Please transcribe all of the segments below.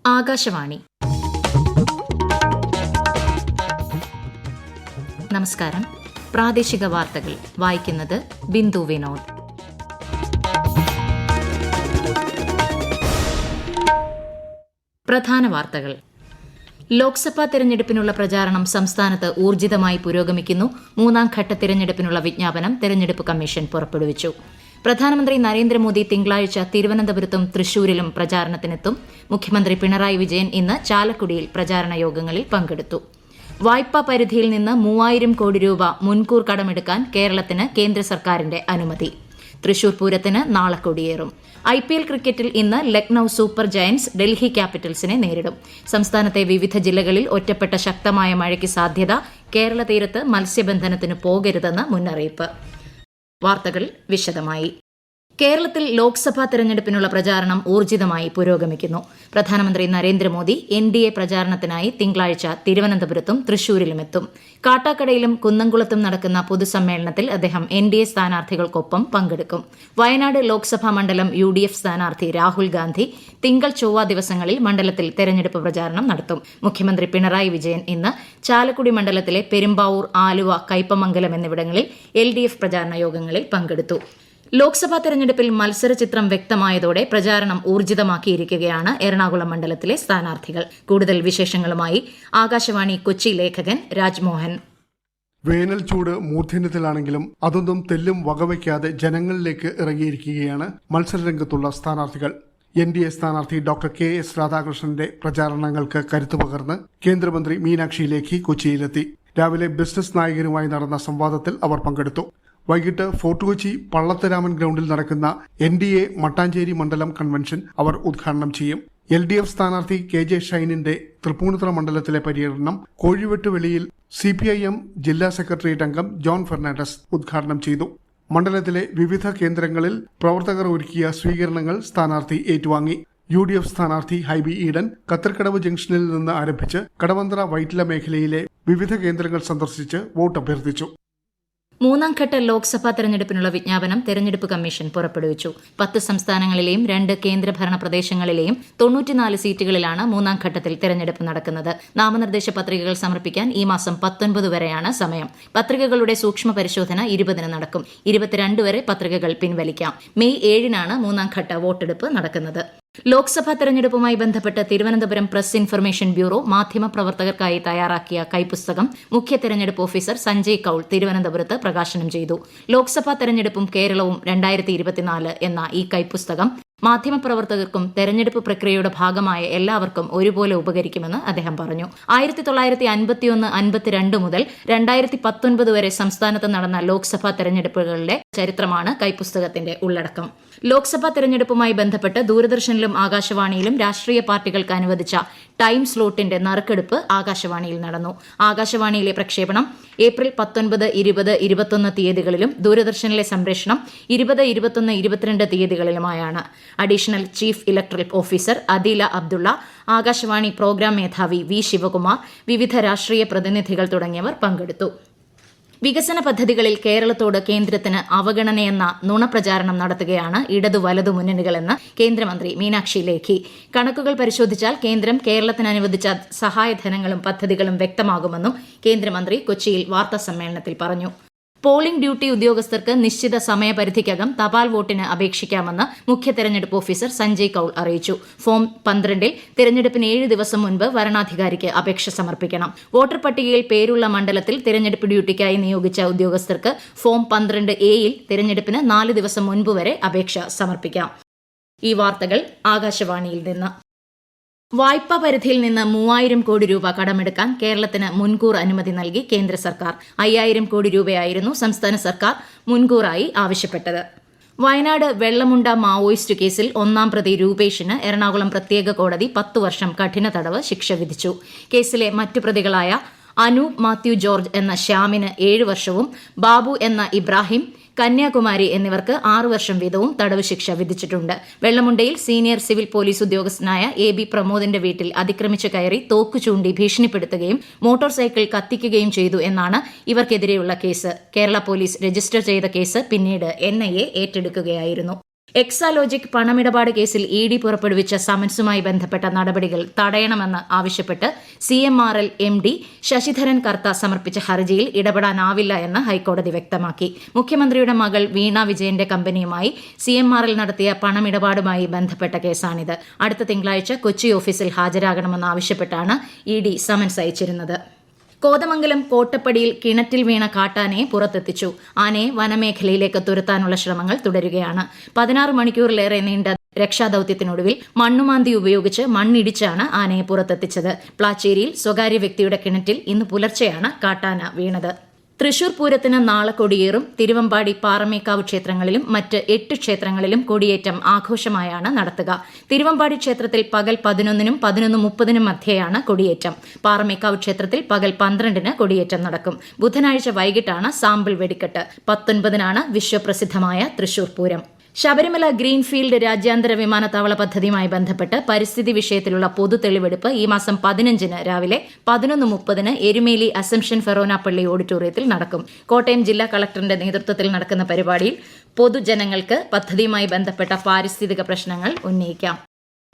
ആകാശവാണി. നമസ്കാരം. പ്രാദേശിക വാർത്തകൾ വായിക്കുന്നത് ബിന്ദു വിനോദ്. പ്രധാന വാർത്തകൾ. ലോക്സഭാ തെരഞ്ഞെടുപ്പിനുള്ള പ്രചാരണം സംസ്ഥാനത്ത് ഊർജിതമായി പുരോഗമിക്കുന്നു. മൂന്നാം ഘട്ട തെരഞ്ഞെടുപ്പിനുള്ള വിജ്ഞാപനം തെരഞ്ഞെടുപ്പ് കമ്മീഷൻ പുറപ്പെടുവിച്ചു. പ്രധാനമന്ത്രി നരേന്ദ്രമോദി തിങ്കളാഴ്ച തിരുവനന്തപുരത്തും തൃശൂരിലും പ്രചാരണത്തിനെത്തും. മുഖ്യമന്ത്രി പിണറായി വിജയൻ ഇന്ന് ചാലക്കുടിയിൽ പ്രചാരണ യോഗങ്ങളിൽ പങ്കെടുത്തു. വായ്പാ പരിധിയിൽ നിന്ന് 3000 കോടി രൂപ മുൻകൂർ കടമെടുക്കാൻ കേരളത്തിന് കേന്ദ്ര സർക്കാരിന്റെ അനുമതി. തൃശൂർ പൂരത്തിന് നാളെ കൊടിയേറും. IPL ക്രിക്കറ്റിൽ ഇന്ന് ലക്നൌ സൂപ്പർ ജയന്റ്സ് ഡൽഹി ക്യാപിറ്റൽസിനെ നേരിടും. സംസ്ഥാനത്തെ വിവിധ ജില്ലകളിൽ ഒറ്റപ്പെട്ട ശക്തമായ മഴയ്ക്ക് സാധ്യത. കേരള തീരത്ത് മത്സ്യബന്ധനത്തിന് പോകരുതെന്ന് മുന്നറിയിപ്പ്. വാർത്തകൾ വിശദമായി. കേരളത്തിൽ ലോക്സഭാ തെരഞ്ഞെടുപ്പിനുള്ള പ്രചാരണം ഊർജിതമായി പുരോഗമിക്കുന്നു. പ്രധാനമന്ത്രി നരേന്ദ്രമോദി NDA പ്രചാരണത്തിനായി തിങ്കളാഴ്ച തിരുവനന്തപുരത്തും തൃശൂരിലുമെത്തും. കാട്ടാക്കടയിലും കുന്നംകുളത്തും നടക്കുന്ന പൊതുസമ്മേളനത്തിൽ അദ്ദേഹം NDA സ്ഥാനാർത്ഥികൾക്കൊപ്പം പങ്കെടുക്കും. വയനാട് ലോക്സഭാ മണ്ഡലം UDF സ്ഥാനാർത്ഥി രാഹുൽ ഗാന്ധി തിങ്കൾ ചൊവ്വ ദിവസങ്ങളിൽ മണ്ഡലത്തിൽ തെരഞ്ഞെടുപ്പ് പ്രചാരണം നടത്തും. മുഖ്യമന്ത്രി പിണറായി വിജയൻ ഇന്ന് ചാലക്കുടി മണ്ഡലത്തിലെ പെരുമ്പാവൂർ, ആലുവ, കയ്പമംഗലം എന്നിവിടങ്ങളിൽ LDF പ്രചാരണ യോഗങ്ങളിൽ പങ്കെടുത്തു. ലോക്സഭാ തെരഞ്ഞെടുപ്പിൽ മത്സരചിത്രം വ്യക്തമായതോടെ പ്രചാരണം ഊർജിതമാക്കിയിരിക്കുകയാണ് എറണാകുളം മണ്ഡലത്തിലെ സ്ഥാനാർത്ഥികൾ. കൂടുതൽ വിശേഷങ്ങളുമായി ആകാശവാണി കൊച്ചി ലേഖകൻ രാജ്മോഹൻ. വേനൽ ചൂട് മൂർധന്യത്തിലാണെങ്കിലും അതൊന്നും തെല്ലും വകവയ്ക്കാതെ ജനങ്ങളിലേക്ക് ഇറങ്ങിയിരിക്കുകയാണ് മത്സരരംഗത്തുള്ള സ്ഥാനാർത്ഥികൾ. NDA സ്ഥാനാർത്ഥി ഡോക്ടർ KS രാധാകൃഷ്ണന്റെ പ്രചാരണങ്ങൾക്ക് കരുത്തു പകർന്ന് കേന്ദ്രമന്ത്രി മീനാക്ഷി ലേഖി കൊച്ചിയിലെത്തി. രാവിലെ ബിസിനസ് നായകരുമായി നടന്ന സംവാദത്തിൽ അവർ പങ്കെടുത്തു. വൈകിട്ട് ഫോർട്ട് കൊച്ചി പള്ളത്തരാമൻ ഗ്രൌണ്ടിൽ നടക്കുന്ന NDA മട്ടാഞ്ചേരി മണ്ഡലം കൺവെൻഷൻ അവർ ഉദ്ഘാടനം ചെയ്യും. LDF സ്ഥാനാർത്ഥി KJ ഷൈനിന്റെ തൃപ്പൂണിത്തുറ മണ്ഡലത്തിലെ പര്യടനം കോഴിവെട്ടുവെളിയിൽ CPIM ജില്ലാ സെക്രട്ടേറിയറ്റ് അംഗം ജോൺ ഫെർണാണ്ടസ് ഉദ്ഘാടനം ചെയ്തു. മണ്ഡലത്തിലെ വിവിധ കേന്ദ്രങ്ങളിൽ പ്രവർത്തകർ ഒരുക്കിയ സ്വീകരണങ്ങൾ സ്ഥാനാർത്ഥി ഏറ്റുവാങ്ങി. UDF സ്ഥാനാർത്ഥി ഹൈബി ഈഡൻ കത്തർക്കടവ് ജംഗ്ഷനിൽ നിന്ന് ആരംഭിച്ച് കടവന്ത്ര വൈറ്റില മേഖലയിലെ വിവിധ കേന്ദ്രങ്ങൾ സന്ദർശിച്ച് വോട്ട് അഭ്യർത്ഥിച്ചു. മൂന്നാം ഘട്ട ലോക്സഭാ തെരഞ്ഞെടുപ്പിനുള്ള വിജ്ഞാപനം തെരഞ്ഞെടുപ്പ് കമ്മീഷൻ പുറപ്പെടുവിച്ചു. 10 സംസ്ഥാനങ്ങളിലെയും 2 കേന്ദ്രഭരണ പ്രദേശങ്ങളിലെയും 94 സീറ്റുകളിലാണ് മൂന്നാം ഘട്ടത്തിൽ തെരഞ്ഞെടുപ്പ് നടക്കുന്നത്. നാമനിർദ്ദേശ പത്രികകൾ സമർപ്പിക്കാൻ ഈ മാസം 19 വരെയാണ് സമയം. പത്രികകളുടെ സൂക്ഷ്മ പരിശോധന 20 നടക്കും. 22 വരെ പത്രികകൾ പിൻവലിക്കാം. മെയ് 7 മൂന്നാം ഘട്ട വോട്ടെടുപ്പ് നടക്കുന്നത്. ലോക്സഭാ തെരഞ്ഞെടുപ്പുമായി ബന്ധപ്പെട്ട് തിരുവനന്തപുരം പ്രസ് ഇൻഫർമേഷൻ ബ്യൂറോ മാധ്യമപ്രവർത്തകർക്കായി തയ്യാറാക്കിയ കൈപ്പുസ്തകം മുഖ്യ തെരഞ്ഞെടുപ്പ് ഓഫീസർ സഞ്ജയ് കൌൾ തിരുവനന്തപുരത്ത് പ്രകാശനം ചെയ്തു. ലോക്സഭാ തെരഞ്ഞെടുപ്പും കേരളവും 2024 എന്ന ഈ കൈപ്പുസ്തകം മാധ്യമപ്രവർത്തകർക്കും തെരഞ്ഞെടുപ്പ് പ്രക്രിയയുടെ ഭാഗമായ എല്ലാവർക്കും ഒരുപോലെ ഉപകരിക്കുമെന്ന് അദ്ദേഹം പറഞ്ഞു. 1951-52 മുതൽ 2019 വരെ സംസ്ഥാനത്ത് നടന്ന ലോക്സഭാ തെരഞ്ഞെടുപ്പുകളുടെ ചരിത്രമാണ് കൈപ്പുസ്തകത്തിന്റെ ഉള്ളടക്കം. ലോക്സഭാ തെരഞ്ഞെടുപ്പുമായി ബന്ധപ്പെട്ട് ദൂരദർശനിലും ആകാശവാണിയിലും രാഷ്ട്രീയ പാർട്ടികൾക്ക് അനുവദിച്ച ടൈം സ്ലോട്ടിന്റെ നറുക്കെടുപ്പ് ആകാശവാണിയിൽ നടന്നു. ആകാശവാണിയിലെ പ്രക്ഷേപണം ഏപ്രിൽ 19, 20, 21 തീയതികളിലും ദൂരദർശനിലെ സംപ്രേഷണം 20, 21, 22 തീയതികളിലുമായാണ്. Additional chief electoral officer Adeela Abdulla, Akashvani program മേധാവി V. ശിവകുമാർ, വിവിധ രാഷ്ട്രീയ പ്രതിനിധികൾ തുടങ്ങിയവർ പങ്കെടുത്തു. വികസന പദ്ധതികളിൽ കേരളത്തോട് കേന്ദ്രത്തിന് അവഗണനയെന്ന നുണപ്രചാരണം നടത്തുകയാണ് ഇടതു വലതു മുന്നണികളെന്ന് കേന്ദ്രമന്ത്രി മീനാക്ഷി ലേഖി. കണക്കുകൾ പരിശോധിച്ചാൽ കേന്ദ്രം കേരളത്തിന് അനുവദിച്ച സഹായധനങ്ങളും പദ്ധതികളും വ്യക്തമാകുമെന്നും കേന്ദ്രമന്ത്രി കൊച്ചിയിൽ വാർത്താസമ്മേളനത്തിൽ പറഞ്ഞു. പോളിംഗ് ഡ്യൂട്ടി ഉദ്യോഗസ്ഥർക്ക് നിശ്ചിത സമയപരിധിക്കകം തപാൽ വോട്ടിന് അപേക്ഷിക്കാമെന്ന് മുഖ്യ തെരഞ്ഞെടുപ്പ് ഓഫീസർ സഞ്ജയ് കൌൾ അറിയിച്ചു. ഫോം 12 തെരഞ്ഞെടുപ്പിന് 7 ദിവസം മുൻപ് വരണാധികാരിക്ക് അപേക്ഷ സമർപ്പിക്കണം. വോട്ടർ പട്ടികയിൽ പേരുള്ള മണ്ഡലത്തിൽ തെരഞ്ഞെടുപ്പ് ഡ്യൂട്ടിക്കായി നിയോഗിച്ച ഉദ്യോഗസ്ഥർക്ക് ഫോം 12A തെരഞ്ഞെടുപ്പിന് 4 ദിവസം മുൻപ് വരെ അപേക്ഷ സമർപ്പിക്കാം. ഈ വാർത്തകൾ ആകാശവാണിയിൽ നിന്ന്. വായ്പാ പരിധിയിൽ നിന്ന് 3000 കോടി രൂപ കടമെടുക്കാൻ കേരളത്തിന് മുൻകൂർ അനുമതി നൽകി കേന്ദ്ര സർക്കാർ. 5000 കോടി രൂപയായിരുന്നു സംസ്ഥാന സർക്കാർ മുൻകൂറായി ആവശ്യപ്പെട്ടത്. വയനാട് വെള്ളമുണ്ട മാവോയിസ്റ്റ് കേസിൽ 1-ാം പ്രതി രൂപേഷിന് എറണാകുളം പ്രത്യേക കോടതി 10 വർഷം കഠിന തടവ് ശിക്ഷ വിധിച്ചു. കേസിലെ മറ്റു പ്രതികളായ അനൂപ് മാത്യു ജോർജ് എന്ന ശ്യാമിന് 7 വർഷവും ബാബു എന്ന ഇബ്രാഹിം, കന്യാകുമാരി എന്നിവർക്ക് 6 വർഷം വീതവും തടവ് ശിക്ഷ വിധിച്ചിട്ടുണ്ട്. വെള്ളമുണ്ടയിൽ സീനിയർ സിവിൽ പോലീസ് ഉദ്യോഗസ്ഥനായ AB പ്രമോദിന്റെ വീട്ടിൽ അതിക്രമിച്ച് കയറി തോക്കു ചൂണ്ടി ഭീഷണിപ്പെടുത്തുകയും മോട്ടോർ സൈക്കിൾ കത്തിക്കുകയും ചെയ്തു എന്നാണ് ഇവർക്കെതിരെയുള്ള കേസ്. കേരള പോലീസ് രജിസ്റ്റർ ചെയ്ത കേസ് പിന്നീട് NIA ഏറ്റെടുക്കുകയായിരുന്നു. എക്സാലോജിക് പണമിടപാട് കേസിൽ ഇഡി പുറപ്പെടുവിച്ച സമൻസുമായി ബന്ധപ്പെട്ട നടപടികൾ തടയണമെന്ന് ആവശ്യപ്പെട്ട് CMRL MD ശശിധരൻ കർത്ത സമർപ്പിച്ച ഹർജിയിൽ ഇടപെടാനാവില്ല എന്ന് ഹൈക്കോടതി വ്യക്തമാക്കി. മുഖ്യമന്ത്രിയുടെ മകൾ വീണ വിജയന്റെ കമ്പനിയുമായി CMRL നടത്തിയ പണമിടപാടുമായി ബന്ധപ്പെട്ട കേസാണിത്. അടുത്ത തിങ്കളാഴ്ച കൊച്ചി ഓഫീസിൽ ഹാജരാകണമെന്നാവശ്യപ്പെട്ടാണ് ഇഡി സമൻസ് അയച്ചിരുന്നത്. കോതമംഗലം കോട്ടപ്പടിയിൽ കിണറ്റിൽ വീണ കാട്ടാനയെ പുറത്തെത്തിച്ചു. ആനയെ വനമേഖലയിലേക്ക് തുരത്താനുള്ള ശ്രമങ്ങൾ തുടരുകയാണ്. 16 മണിക്കൂറിലേറെ നീണ്ട രക്ഷാദൌത്യത്തിനൊടുവിൽ മണ്ണുമാന്തി ഉപയോഗിച്ച് മണ്ണിടിച്ചാണ് ആനയെ പുറത്തെത്തിച്ചത്. പ്ലാച്ചേരിയിൽ സ്വകാര്യ വ്യക്തിയുടെ കിണറ്റിൽ ഇന്ന് പുലർച്ചെയാണ് കാട്ടാന വീണത്. തൃശൂർ പൂരത്തിന് നാളെ കൊടിയേറും. തിരുവമ്പാടി, പാറമേക്കാവ് ക്ഷേത്രങ്ങളിലും മറ്റ് 8 ക്ഷേത്രങ്ങളിലും കൊടിയേറ്റം ആഘോഷമായാണ് നടത്തുക. തിരുവമ്പാടി ക്ഷേത്രത്തിൽ പകൽ 11-നും 11:30-നും മധ്യേയാണ് കൊടിയേറ്റം. പാറമേക്കാവ് ക്ഷേത്രത്തിൽ പകൽ 12-ന് കൊടിയേറ്റം നടക്കും. ബുധനാഴ്ച വൈകിട്ടാണ് സാമ്പിൾ വെടിക്കെട്ട്. 19-നാണ് വിശ്വപ്രസിദ്ധമായ തൃശൂർ പൂരം. ശബരിമല ഗ്രീൻഫീൽഡ് രാജ്യാന്തര വിമാനത്താവള പദ്ധതിയുമായി ബന്ധപ്പെട്ട് പരിസ്ഥിതി വിഷയത്തിലുള്ള പൊതു തെളിവെടുപ്പ് ഈ മാസം 15-ന് രാവിലെ 11:30-ന് എരുമേലി അസംഷൻ ഫെറോന പള്ളി ഓഡിറ്റോറിയത്തിൽ നടക്കും. കോട്ടയം ജില്ലാ കളക്ടറിന്റെ നേതൃത്വത്തിൽ നടക്കുന്ന പരിപാടിയിൽ പൊതുജനങ്ങൾക്ക് പദ്ധതിയുമായി ബന്ധപ്പെട്ട പാരിസ്ഥിതിക പ്രശ്നങ്ങൾ ഉന്നയിക്കാം.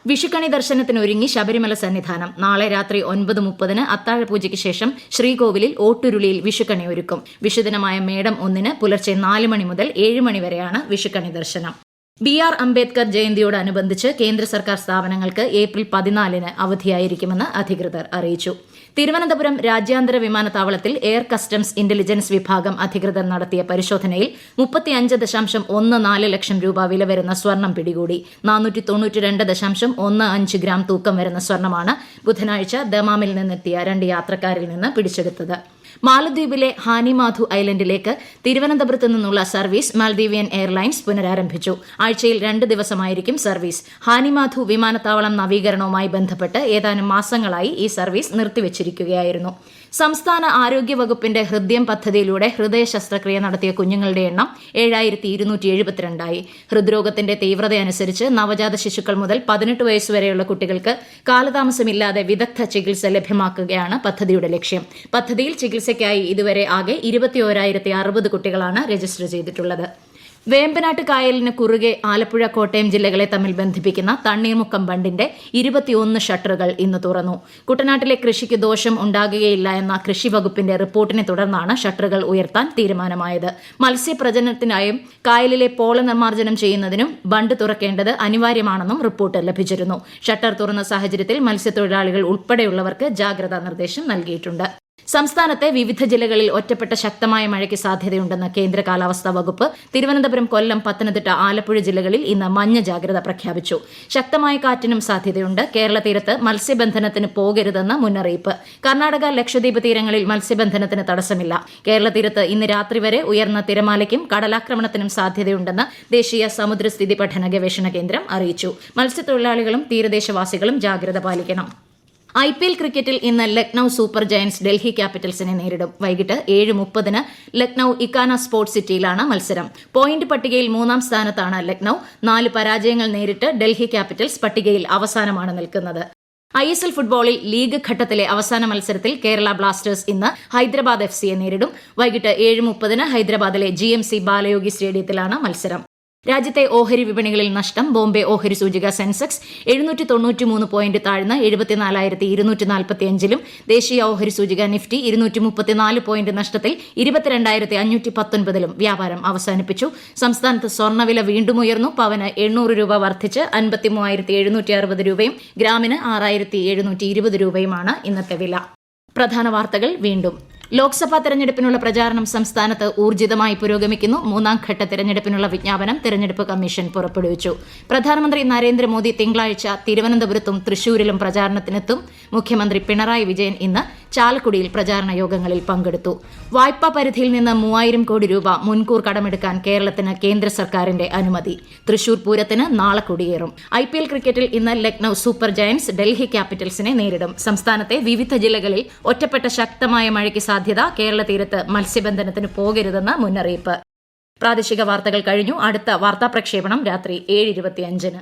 വിഷുക്കണി ദർശനത്തിനൊരുങ്ങി ശബരിമല സന്നിധാനം. നാളെ രാത്രി 9:30-ന് അത്താഴപൂജയ്ക്ക് ശേഷം ശ്രീകോവിലിൽ ഓട്ടുരുളിയിൽ വിഷുക്കണി ഒരുക്കും. വിഷുദിനമായ മേടം 1-ന് പുലർച്ചെ 4 മണി മുതൽ 7 മണി വരെയാണ് വിഷുക്കണി ദർശനം. BR അംബേദ്കർ ജയന്തിയോടനുബന്ധിച്ച് കേന്ദ്ര സർക്കാർ സ്ഥാപനങ്ങൾക്ക് ഏപ്രിൽ 14-ന് അവധിയായിരിക്കുമെന്ന് അധികൃതർ അറിയിച്ചു. തിരുവനന്തപുരം രാജ്യാന്തര വിമാനത്താവളത്തിൽ എയർ കസ്റ്റംസ് ഇന്റലിജൻസ് വിഭാഗം അധികൃതർ നടത്തിയ പരിശോധനയിൽ 35.14 ലക്ഷം രൂപ വില വരുന്ന സ്വർണം പിടികൂടി. 492.15 ഗ്രാം തൂക്കം വരുന്ന സ്വർണമാണ് ബുധനാഴ്ച ദമാമിൽ നിന്നെത്തിയ 2 യാത്രക്കാരിൽ നിന്ന് പിടിച്ചെടുത്തത്. മാലദ്വീപിലെ ഹാനിമാധു ഐലൻഡിലേക്ക് തിരുവനന്തപുരത്ത് നിന്നുള്ള സർവീസ് മാൽദീവിയൻ എയർലൈൻസ് പുനരാരംഭിച്ചു. ആഴ്ചയിൽ 2 ദിവസമായിരിക്കും സർവീസ്. ഹാനിമാധു വിമാനത്താവളം നവീകരണവുമായി ബന്ധപ്പെട്ട് ഏതാനും മാസങ്ങളായി ഈ സർവീസ് നിർത്തിവച്ചിരിക്കുകയായിരുന്നു. സംസ്ഥാന ആരോഗ്യ വകുപ്പിന്റെ ഹൃദ്യം പദ്ധതിയിലൂടെ ഹൃദയ ശസ്ത്രക്രിയ നടത്തിയ കുഞ്ഞുങ്ങളുടെ എണ്ണം 7272 ഹൃദ്രോഗത്തിന്റെ തീവ്രതയനുസരിച്ച് നവജാത ശിശുക്കൾ മുതൽ 18 വയസ്സുവരെയുള്ള കുട്ടികൾക്ക് കാലതാമസമില്ലാതെ വിദഗ്ധ ചികിത്സ ലഭ്യമാക്കുകയാണ് പദ്ധതിയുടെ ലക്ഷ്യം. പദ്ധതിയിൽ ചികിത്സയ്ക്കായി ഇതുവരെ ആകെ 21,060 കുട്ടികളാണ് രജിസ്റ്റർ ചെയ്തിട്ടുള്ളത്. വേമ്പനാട്ട് കായലിന് കുറുകെ ആലപ്പുഴ, കോട്ടയം ജില്ലകളെ തമ്മിൽ ബന്ധിപ്പിക്കുന്ന തണ്ണീർമുക്കം ബണ്ടിന്റെ 21 ഷട്ടറുകൾ ഇന്ന് തുറന്നു. കുട്ടനാട്ടിലെ കൃഷിക്ക് ദോഷം ഉണ്ടാകുകയില്ല എന്ന കൃഷി വകുപ്പിന്റെ റിപ്പോർട്ടിനെ തുടർന്നാണ് ഷട്ടറുകൾ ഉയർത്താൻ തീരുമാനമായത്. മത്സ്യപ്രജനനത്തിനായും കായലിലെ പോള നിർമ്മാർജ്ജനം ചെയ്യുന്നതിനും ബണ്ട് തുറക്കേണ്ടത് അനിവാര്യമാണെന്നും റിപ്പോർട്ട് ലഭിച്ചിരുന്നു. ഷട്ടർ തുറന്ന സാഹചര്യത്തിൽ മത്സ്യത്തൊഴിലാളികൾ ഉൾപ്പെടെയുള്ളവർക്ക് ജാഗ്രതാ നിർദ്ദേശം നൽകിയിട്ടുണ്ട്. സംസ്ഥാനത്തെ വിവിധ ജില്ലകളിൽ ഒറ്റപ്പെട്ട ശക്തമായ മഴയ്ക്ക് സാധ്യതയുണ്ടെന്ന് കേന്ദ്ര കാലാവസ്ഥാ വകുപ്പ്. തിരുവനന്തപുരം, കൊല്ലം, പത്തനംതിട്ട, ആലപ്പുഴ ജില്ലകളിൽ ഇന്ന് മഞ്ഞ ജാഗ്രത പ്രഖ്യാപിച്ചു. ശക്തമായ കാറ്റിനും സാധ്യതയുണ്ട്. കേരള തീരത്ത് മത്സ്യബന്ധനത്തിന് പോകരുതെന്ന് മുന്നറിയിപ്പ്. കർണാടക, ലക്ഷദ്വീപ് തീരങ്ങളിൽ മത്സ്യബന്ധനത്തിന് തടസ്സമില്ല. കേരള തീരത്ത് ഇന്ന് രാത്രി വരെ ഉയർന്ന തിരമാലയ്ക്കും കടലാക്രമണത്തിനും സാധ്യതയുണ്ടെന്ന് ദേശീയ സമുദ്രസ്ഥിതി പഠന ഗവേഷണ കേന്ദ്രം അറിയിച്ചു. മത്സ്യത്തൊഴിലാളികളും തീരദേശവാസികളും ജാഗ്രത പാലിക്കണം. IPL ക്രിക്കറ്റിൽ ഇന്ന് ലക്നൌ സൂപ്പർ ജയന്റ്സ് ഡൽഹി ക്യാപിറ്റൽസിനെ നേരിടും. വൈകിട്ട് 7:30-ന് ലക്നൌ ഇക്കാന സ്പോർട്സ് സിറ്റിയിലാണ് മത്സരം. പോയിന്റ് പട്ടികയിൽ 3-ാം സ്ഥാനത്താണ് ലക്നൌ. 4 പരാജയങ്ങൾ നേരിട്ട് ഡൽഹി ക്യാപിറ്റൽസ് പട്ടികയിൽ അവസാനമാണ് നിൽക്കുന്നത്. ISL ഫുട്ബോളിൽ ലീഗ് ഘട്ടത്തിലെ അവസാന മത്സരത്തിൽ കേരള ബ്ലാസ്റ്റേഴ്സ് ഇന്ന് ഹൈദരാബാദ് FCയെ നേരിടും. വൈകിട്ട് 7:30-ന് ഹൈദരാബാദിലെ GMC ബാലയോഗി സ്റ്റേഡിയത്തിലാണ് മത്സരം. രാജ്യത്തെ ഓഹരി വിപണികളിൽ നഷ്ടം. ബോംബെ ഓഹരി സൂചിക സെൻസെക്സ് 793 പോയിന്റ് താഴ്ന്ന് 74,245-ലും ദേശീയ ഓഹരി സൂചിക നിഫ്റ്റി 234 പോയിന്റ് നഷ്ടത്തിൽ 22,519-ലും വ്യാപാരം അവസാനിപ്പിച്ചു. സംസ്ഥാനത്ത് സ്വർണ്ണവില വീണ്ടും ഉയർന്നു. പവന് 800 രൂപ വർദ്ധിച്ച് 53,760 രൂപയും ഗ്രാമിന് 6,720 രൂപയുമാണ് ഇന്നത്തെ വില. പ്രധാന വാർത്തകൾ വീണ്ടും. ലോക്സഭാ തെരഞ്ഞെടുപ്പിനുള്ള പ്രചാരണം സംസ്ഥാനത്ത് ഊർജിതമായി പുരോഗമിക്കുന്നു. 3-ാം ഘട്ട തെരഞ്ഞെടുപ്പിനുള്ള വിജ്ഞാപനം തെരഞ്ഞെടുപ്പ് കമ്മീഷൻ പുറപ്പെടുവിച്ചു. പ്രധാനമന്ത്രി നരേന്ദ്രമോദി തിങ്കളാഴ്ച തിരുവനന്തപുരത്തും തൃശൂരിലും പ്രചാരണത്തിനെത്തും. മുഖ്യമന്ത്രി പിണറായി വിജയൻ ഇന്ന് ചാലക്കുടിയിൽ പ്രചാരണ യോഗങ്ങളിൽ പങ്കെടുത്തു. വായ്പാ പരിധിയിൽ നിന്ന് 3000 കോടി രൂപ മുൻകൂർ കടമെടുക്കാൻ കേരളത്തിന് കേന്ദ്ര സർക്കാരിന്റെ അനുമതി. തൃശൂർ പൂരത്തിന് നാളെ കൊടിയേറും. IPL ക്രിക്കറ്റിൽ ഇന്ന് ലക്നൌ സൂപ്പർ ജയന്റ്സ് ഡൽഹി ക്യാപിറ്റൽസിനെ നേരിടും. സംസ്ഥാനത്തെ വിവിധ ജില്ലകളിൽ ഒറ്റപ്പെട്ട ശക്തമായ മഴയ്ക്ക് സാധ്യത. കേരള തീരത്ത് മത്സ്യബന്ധനത്തിന് പോകരുതെന്ന് മുന്നറിയിപ്പ്. പ്രാദേശിക വാർത്തകൾ കഴിഞ്ഞു. അടുത്ത വാർത്താ പ്രക്ഷേപണം രാത്രി 7:25-ന്.